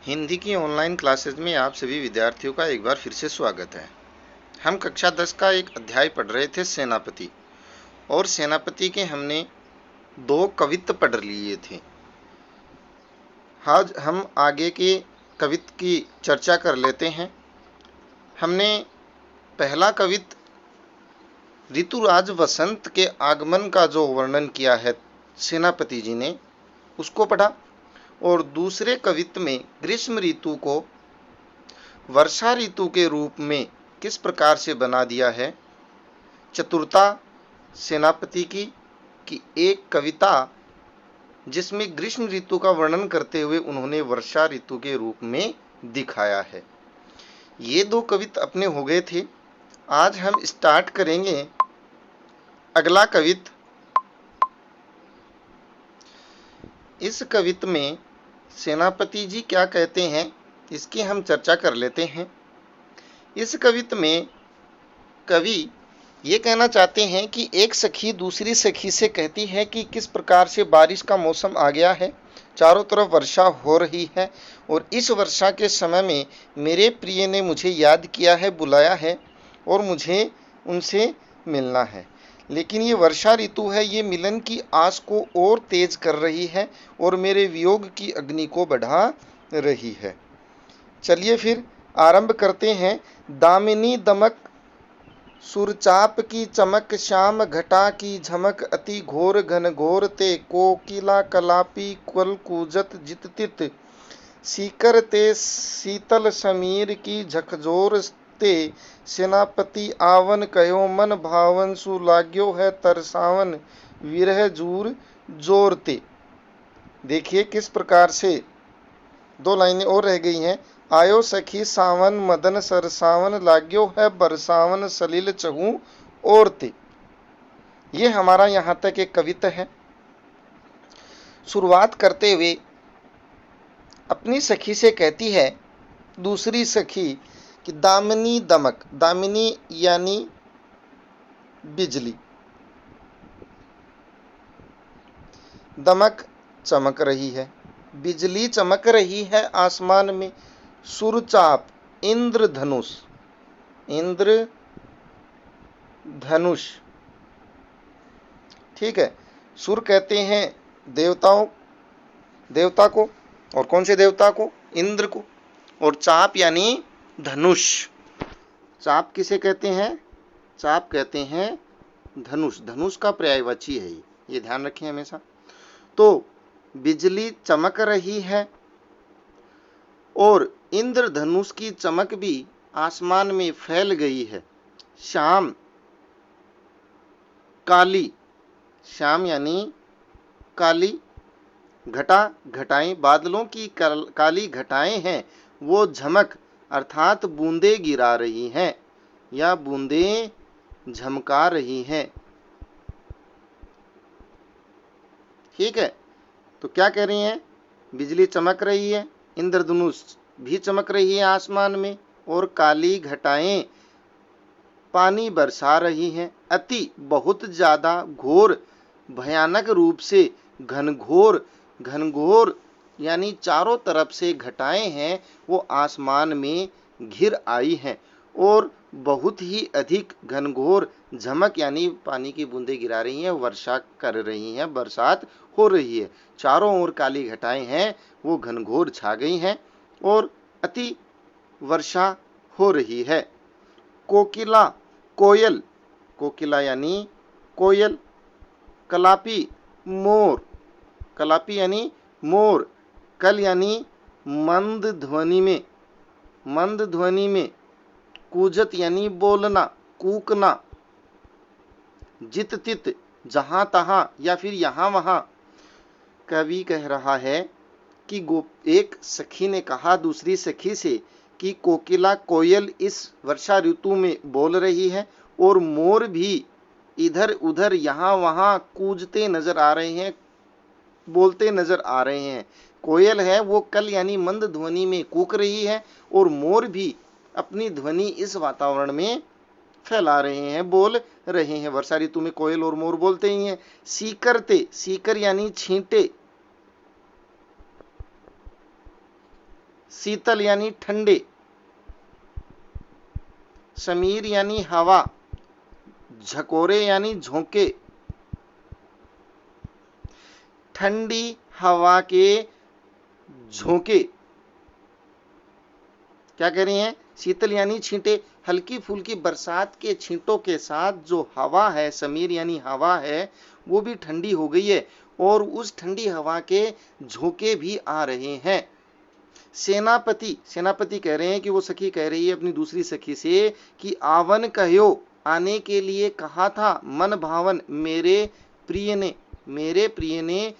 हिंदी की online classes में आप सभी विद्यार्थियों का एक बार फिर से स्वागत है। हम कक्षा 10 का एक अध्याय पढ़ रहे थे सेनापति, और सेनापति के हमने 2 कवित्त पढ़ लिए थे। आज हम आगे के कवित्त की चर्चा कर लेते हैं। हमने पहला कवित्त ऋतुराज वसंत के आगमन का जो वर्णन किया है सेनापति जी ने, उसको पढ़ा, और दूसरे कवित्त में ग्रीष्म ऋतु को वर्षा ऋतु के रूप में किस प्रकार से बना दिया है। चतुरता सेनापति की कि एक कविता जिसमें ग्रीष्म ऋतु का वर्णन करते हुए उन्होंने वर्षा ऋतु के रूप में दिखाया है। ये 2 कवित्त अपने हो गए थे। आज हम स्टार्ट करेंगे अगला कवित्त। इस कवित्त में सेनापति जी क्या कहते हैं, इसकी हम चर्चा कर लेते हैं। इस कवित्त में कवि ये कहना चाहते हैं कि एक सखी दूसरी सखी से कहती है कि किस प्रकार से बारिश का मौसम आ गया है, चारों तरफ वर्षा हो रही है, और इस वर्षा के समय में मेरे प्रिय ने मुझे याद किया है, बुलाया है, और मुझे उनसे मिलना है। लेकिन ये वर्षा ऋतु है, ये मिलन की आस को और तेज कर रही है और मेरे वियोग की अग्नि को बढ़ा रही है। चलिए फिर आरंभ करते हैं। दामिनी दमक सुरचाप की चमक, श्याम घटा की झमक, अति घोर घन घोर ते, कोकिला कलापी क्वल कूजत जिततित, सीकर ते शीतल समीर की झकझोर ते, सेनापति आवन कहो मन भावन, सु लाग्यो है तरसावन विरह जूर जोरते। देखिए किस प्रकार से 2 लाइनें और रह गई हैं। आयो सखी सावन मदन सरसावन, लाग्यो है बरसावन सलिल चहू ओरते। ये हमारा यहाँ तक एक कविता है। शुरुआत करते हुए अपनी सखी से कहती है दूसरी सखी कि दामिनी दमक, दामिनी यानी बिजली, दमक चमक रही है, बिजली चमक रही है आसमान में। सुरचाप इंद्रधनुष, इंद्रधनुष, ठीक है। सुर कहते हैं देवता को, और कौन से देवता को? इंद्र को। और चाप यानी धनुष। चाप किसे कहते हैं? चाप कहते हैं धनुष, धनुष का पर्यायवाची है ये ध्यान रखें हमेशा। तो बिजली चमक रही है और इंद्रधनुष की चमक भी आसमान में फैल गई है। श्याम काली, श्याम यानी काली, घटा घटाएं, बादलों की काली घटाएं हैं, वो झमक अर्थात बूंदे गिरा रही हैं या बूंदे झमका रही हैं। ठीक है, तो क्या कह रही हैं? बिजली चमक रही है, इंद्रधनुष भी चमक रही है आसमान में, और काली घटाएं पानी बरसा रही हैं। अति बहुत ज्यादा, घोर भयानक रूप से, घनघोर, घनघोर यानी चारों तरफ से घटाएं हैं वो आसमान में घिर आई हैं, और बहुत ही अधिक घनघोर झमक यानी पानी की बूंदें गिरा रही हैं, वर्षा कर रही हैं, बरसात हो रही है। चारों ओर काली घटाएं हैं, वो घनघोर छा गई हैं और अति वर्षा हो रही है। कोकिला कोयल, कोकिला यानी कोयल, कलापी मोर, कलापी यानी मोर, कल यानी मंद ध्वनि में, मंद ध्वनि में, कूजत यानी बोलना, कूकना, जित तित जहां तहां या फिर यहां वहां। कवि कह रहा है कि एक सखी ने कहा दूसरी सखी से कि कोकिला कोयल इस वर्षा ऋतु में बोल रही है, और मोर भी इधर उधर यहां वहां कूजते नजर आ रहे हैं, बोलते नजर आ रहे हैं। कोयल है वो कल यानी मंद ध्वनि में कूक रही है, और मोर भी अपनी ध्वनि इस वातावरण में फैला रहे हैं, बोल रहे हैं। वर्षा ऋतु में कोयल और मोर बोलते ही हैं। सीकरते, सीकर यानी छींटे, शीतल यानी ठंडे, समीर यानी हवा, झकोरे यानी झोंके, ठंडी हवा के झोंके। क्या कह रही हैं? शीतल यानी छींटे, हल्की फुल्की बरसात के छींटों के साथ जो हवा है, समीर यानी हवा है, वो भी ठंडी हो गई है और उस ठंडी हवा के झोंके भी आ रहे हैं। सेनापति, सेनापति कह रहे हैं कि वो सखी कह रही है अपनी दूसरी सखी से कि आवन कह्यो, आने के लिए कहा था, मन भावन मेरे प्रिय ने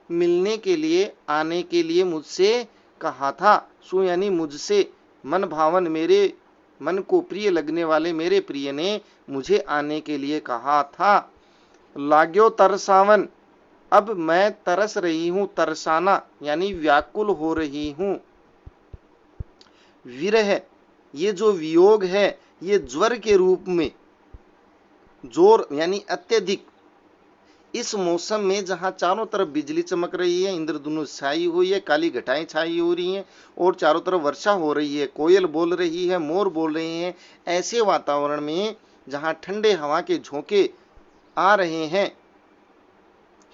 मिलने के लिए, आने के लिए मुझसे कहा था। सु यानी मुझसे, मन भावन मेरे मन को प्रिय लगने वाले मेरे प्रिय ने मुझे आने के लिए कहा था। लाग्यो तरसावन, अब मैं तरस रही हूं, तरसाना यानी व्याकुल हो रही हूं। विरह, ये जो वियोग है ये ज्वर के रूप में, जोर यानी अत्यधिक, इस मौसम में जहां चारों तरफ बिजली चमक रही है, इंद्रधनुष छाई हुई है, काली घटाएं छाई हो रही हैं और चारों तरफ वर्षा हो रही है, कोयल बोल रही है, मोर बोल रहे हैं, ऐसे वातावरण में जहां ठंडे हवा के झोंके आ रहे हैं,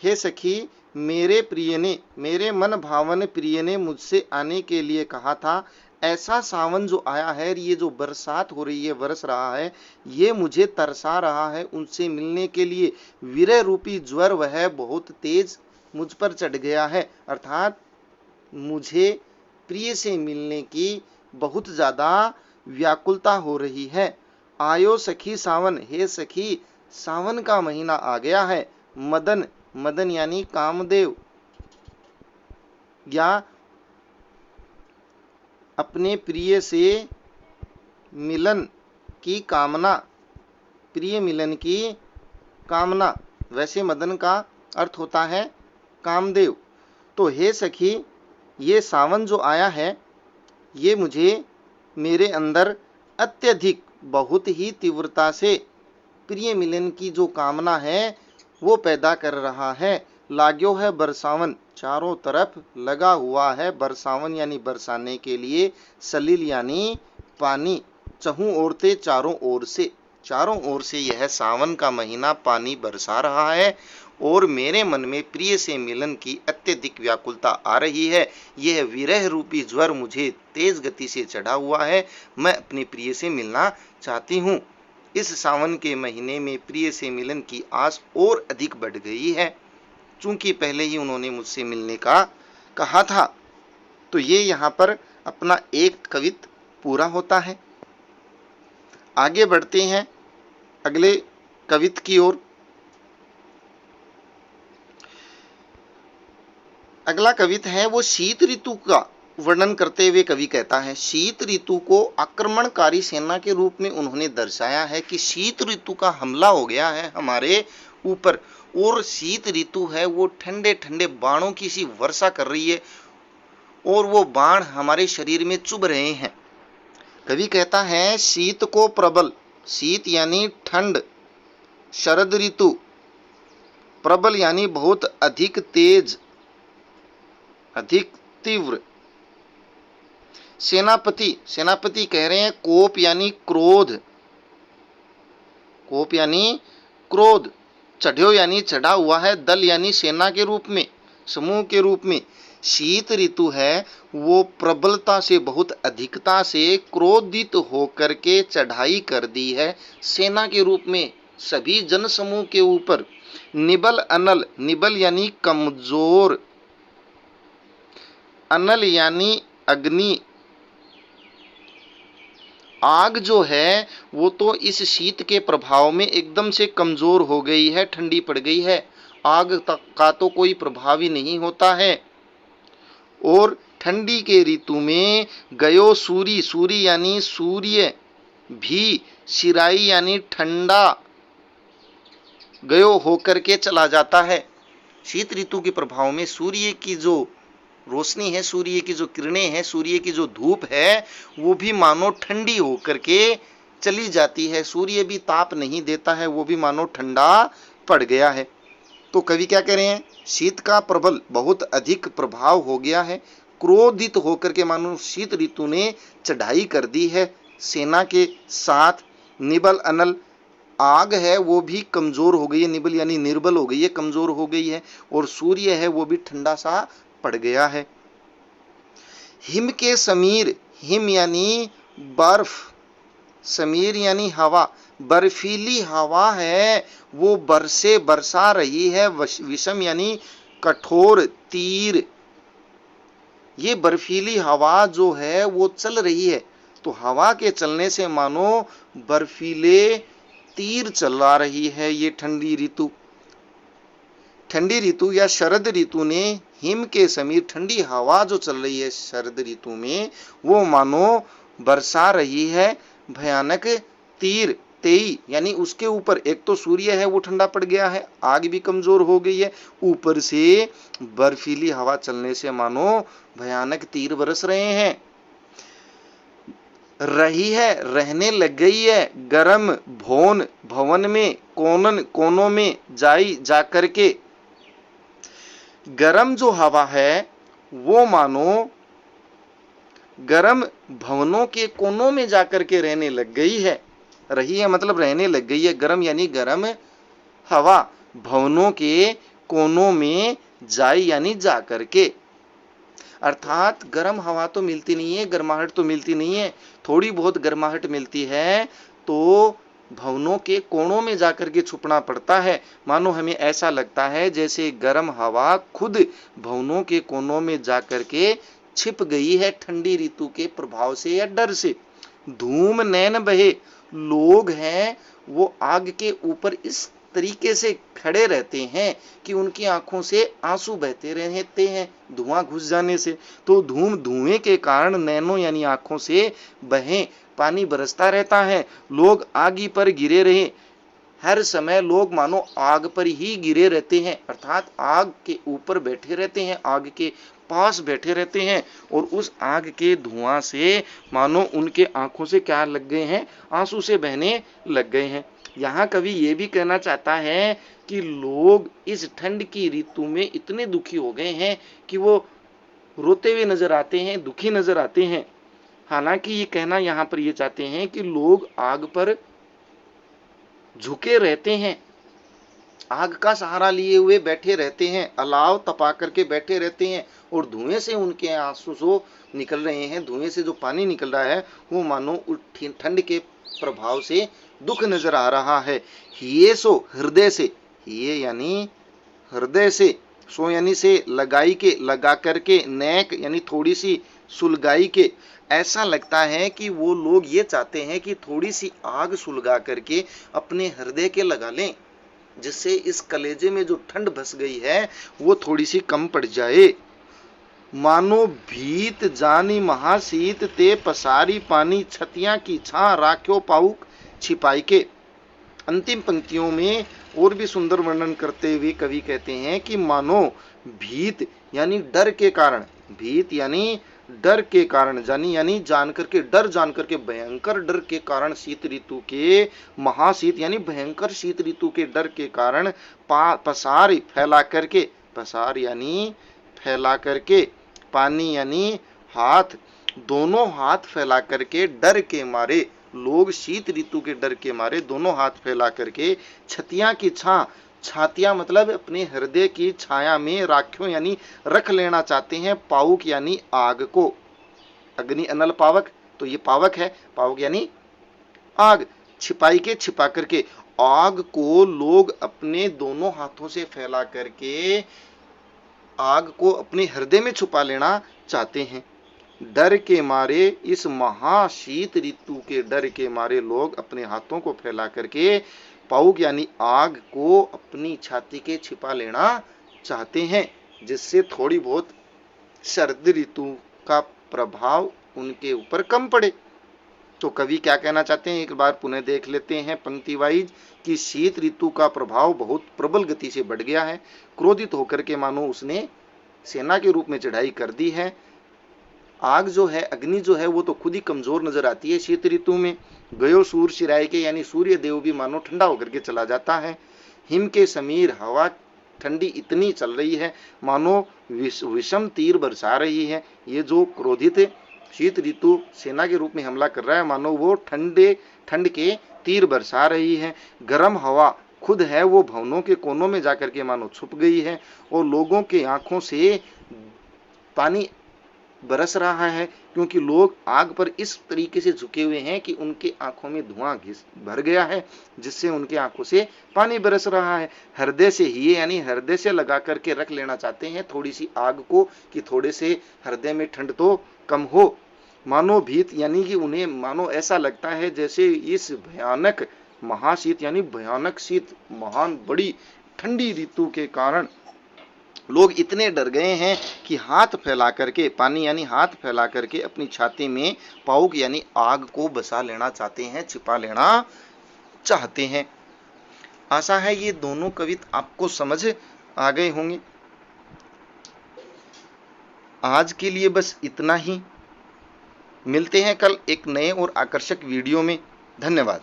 हे सखी मेरे प्रिय ने, मेरे मन भावन प्रिय ने मुझसे आने के लिए कहा था। ऐसा सावन जो आया है, ये जो बरसात हो रही है, बरस रहा है, ये मुझे तरसा रहा है उनसे मिलने के लिए। विरह रूपी ज्वर वह बहुत तेज मुझ पर चढ़ गया है, अर्थात मुझे प्रिय से मिलने की बहुत ज्यादा व्याकुलता हो रही है। आयो सखी सावन, हे सखी सावन का महीना आ गया है। मदन, मदन यानी कामदेव या अपने प्रिय से मिलन की कामना, प्रिय मिलन की कामना, वैसे मदन का अर्थ होता है कामदेव। तो हे सखी, ये सावन जो आया है ये मुझे मेरे अंदर अत्यधिक, बहुत ही तीव्रता से प्रिय मिलन की जो कामना है वो पैदा कर रहा है। लाग्यो है बरसावन, चारों तरफ लगा हुआ है, बरसावन यानी बरसाने के लिए, सलील यानी पानी, चहु ओर से चारों ओर से, चारों ओर से यह सावन का महीना पानी बरसा रहा है और मेरे मन में प्रिय से मिलन की अत्यधिक व्याकुलता आ रही है। यह विरह रूपी ज्वर मुझे तेज गति से चढ़ा हुआ है, मैं अपने प्रिय से मिलना चाहती हूँ। इस सावन के महीने में प्रिय से मिलन की आस और अधिक बढ़ गई है, चूंकि पहले ही उन्होंने मुझसे मिलने का कहा था। तो ये यहाँ पर अपना एक कवित पूरा होता है। आगे बढ़ते हैं अगले कवित की ओर। अगला कवित है वो शीत ऋतु का वर्णन करते हुए कवि कहता है, शीत ऋतु को आक्रमणकारी सेना के रूप में उन्होंने दर्शाया है कि शीत ऋतु का हमला हो गया है हमारे ऊपर और शीत ऋतु है वो ठंडे ठंडे बाणों की सी वर्षा कर रही है और वो बाण हमारे शरीर में चुभ रहे हैं। कवि कहता है शीत को प्रबल, शीत यानी ठंड, शरद ऋतु, प्रबल यानी बहुत अधिक तेज, अधिक तीव्र। सेनापति, सेनापति कह रहे हैं कोप यानी क्रोध, कोप यानी क्रोध, चढ़्यो यानी चढ़ा हुआ है, दल यानी सेना के रूप में, समूह के रूप में। शीत ऋतु है वो प्रबलता से, बहुत अधिकता से क्रोधित होकर के चढ़ाई कर दी है सेना के रूप में सभी जन समूह के ऊपर। निबल अनल, निबल यानी कमजोर, अनल यानी अग्नि, आग जो है वो तो इस शीत के प्रभाव में एकदम से कमजोर हो गई है, ठंडी पड़ गई है, आग का तो कोई प्रभाव ही नहीं होता है। और ठंडी के ऋतु में गयो सूरी, सूरी यानी सूर्य भी, शिराई यानी ठंडा, गयो होकर के चला जाता है। शीत ऋतु के प्रभाव में सूर्य की जो रोशनी है, सूर्य की जो किरणें हैं, सूर्य की जो धूप है वो भी मानो ठंडी होकर के चली जाती है, सूर्य भी ताप नहीं देता है, वो भी मानो ठंडा पड़ गया है। तो कवि क्या कह रहे हैं, शीत का प्रबल बहुत अधिक प्रभाव हो गया है, क्रोधित होकर के मानो शीत ऋतु ने चढ़ाई कर दी है सेना के साथ। निबल अनल, आग है वो भी कमजोर हो गई है, निबल यानी निर्बल हो गई है, कमजोर हो गई है, और सूर्य है वो भी ठंडा सा पड़ गया है। हिम के समीर, हिम यानी बर्फ, समीर यानी हवा, बर्फीली हवा है वो बरसे बरसा रही है। विषम यानी कठोर तीर, ये बर्फीली हवा जो है वो चल रही है, तो हवा के चलने से मानो बर्फीले तीर चला रही है ये ठंडी ऋतु। ठंडी ऋतु या शरद ऋतु ने हिम के समीर, ठंडी हवा जो चल रही है शरद ऋतु में, वो मानो बरसा रही है भयानक तीर। तेई यानी उसके ऊपर एक तो सूर्य है वो ठंडा पड़ गया है, आग भी कमजोर हो गई है, ऊपर से बर्फीली हवा चलने से मानो भयानक तीर बरस रहे हैं। रही है, रहने लग गई है, गरम भोन, भवन में, कोनन, कोनों में, जाई, जाकर के। गरम जो हवा है वो मानो गरम भवनों के कोनों में जाकर के रहने लग गई है। रही है मतलब रहने लग गई है, गरम यानी गरम हवा भवनों के कोनों में, जाई यानी जाकर के। अर्थात गर्म हवा तो मिलती नहीं है, गर्माहट तो मिलती नहीं है, थोड़ी बहुत गर्माहट मिलती है तो भवनों के कोनों में जाकर के छुपना पड़ता है। मानो हमें ऐसा लगता है जैसे गर्म हवा खुद भवनों के कोनों में जाकर के छिप गई है ठंडी ऋतु के प्रभाव से या डर से। धूम नैन बहे, लोग हैं वो आग के ऊपर इस तरीके से खड़े रहते हैं कि उनकी आंखों से आंसू बहते रहते हैं धुआं घुस जाने से। तो धुएं के कारण नैनों यानी आंखों से बहे, पानी बरसता रहता है, लोग आग पर गिरे रहे, हर समय लोग मानो आग पर ही गिरे रहते हैं, अर्थात आग के ऊपर बैठे रहते हैं, आग के पास बैठे रहते हैं, और उस आग के धुआं से मानो उनके आंखों से क्या लग गए हैं, आंसू से बहने लग गए हैं। यहाँ कवि ये भी कहना चाहता है कि लोग इस ठंड की ऋतु में इतने दुखी हो गए हैं कि वो रोते हुए नजर आते हैं, दुखी नजर आते हैं। हालांकि ये कहना यहाँ पर ये चाहते हैं कि लोग आग पर झुके रहते हैं, आग का सहारा लिए हुए बैठे रहते हैं, अलाव तपा करके बैठे रहते हैं, और धुएं से उनके आंसू जो निकल रहे हैं, धुएं से जो पानी निकल रहा है वो मानो ठंड के प्रभाव से दुख नजर आ रहा है। ये सो हृदय से, ये यानी हृदय से, सो यानी से लगाई के, लगा करके, नेक यानी थोड़ी सी सुलगाई के। ऐसा लगता है कि वो लोग ये चाहते हैं कि थोड़ी सी आग सुलगा करके अपने हृदय के लगा लें, जिससे इस कलेजे में जो ठंड बस गई है वो थोड़ी सी कम पड़ जाए। मानो भीत जानी महाशीत ते पसारी पानी, छतियां की छां राख्यो पाउक छिपाई के। अंतिम पंक्तियों में और भी सुंदर वर्णन करते हुए कवि कहते हैं कि मानो भीत यानी डर के कारण, भीत यानी डर के कारण, जानी यानी जान करके, डर जान करके, भयंकर डर के कारण, शीत ऋतु के महाशीत यानी भयंकर शीत ऋतु के डर के कारण, पसार फैला करके, पसार यानी फैला करके, पानी यानी हाथ, दोनों हाथ फैला करके, डर के मारे लोग शीत ऋतु के डर के मारे दोनों हाथ फैला करके, छतियां की छां, छातियां मतलब अपने हृदय की छाया में, राख्यों यानी रख लेना चाहते हैं, पावक यानी आग को, अग्नि अनल पावक, तो ये पावक है, पावक यानी आग, छिपाई के छिपा करके, आग को लोग अपने दोनों हाथों से फैला करके आग को अपने हृदय में छुपा लेना चाहते हैं। डर के मारे, इस महाशीत ऋतु के डर के मारे लोग अपने हाथों को फैला करके पाउक यानी आग को अपनी छाती के छिपा लेना चाहते हैं, जिससे थोड़ी बहुत शरद ऋतु का प्रभाव उनके ऊपर कम पड़े। तो कवि क्या कहना चाहते हैं, एक बार पुनः देख लेते हैं पंक्ति वाइज कि शीत ऋतु का प्रभाव बहुत प्रबल गति से बढ़ गया है, क्रोधित होकर के मानो उसने सेना के रूप में चढ़ाई कर दी है। आग जो है, अग्नि जो है वो तो खुद ही कमजोर नजर आती है शीत ऋतु में। गयो सूर शिराय के यानी सूर्य देव भी मानो ठंडा होकर के चला जाता है। हिम के समीर, हवा ठंडी इतनी चल रही है मानो विषम तीर बरसा रही है। ये जो क्रोधित शीत ऋतु सेना के रूप में हमला कर रहा है, मानो वो ठंड के तीर बरसा रही है। गर्म हवा खुद है वो भवनों के कोनों में जाकर के मानो छुप गई है और लोगों के आंखों से पानी बरस रहा है, क्योंकि लोग आग पर इस तरीके से झुके हुए हैं कि उनके आंखों में धुआं भर गया है, जिससे उनके आंखों से पानी बरस रहा है। हृदय से ही, यानी हृदय से लगा करके रख लेना चाहते हैं थोड़ी सी आग को, कि थोड़े से हृदय में ठंड तो कम हो। मानो भीत, यानी कि उन्हें मानो ऐसा लगता है जैसे इस भयानक महाशीत, यानी भयानक शीत, महान बड़ी ठंडी ऋतु के कारण लोग इतने डर गए हैं कि हाथ फैला करके, पानी यानी हाथ फैला करके अपनी छाती में पाउक यानी आग को बसा लेना चाहते हैं, छिपा लेना चाहते हैं। आशा है ये दोनों कविता आपको समझ आ गए होंगे। आज के लिए बस इतना ही। मिलते हैं कल एक नए और आकर्षक वीडियो में। धन्यवाद।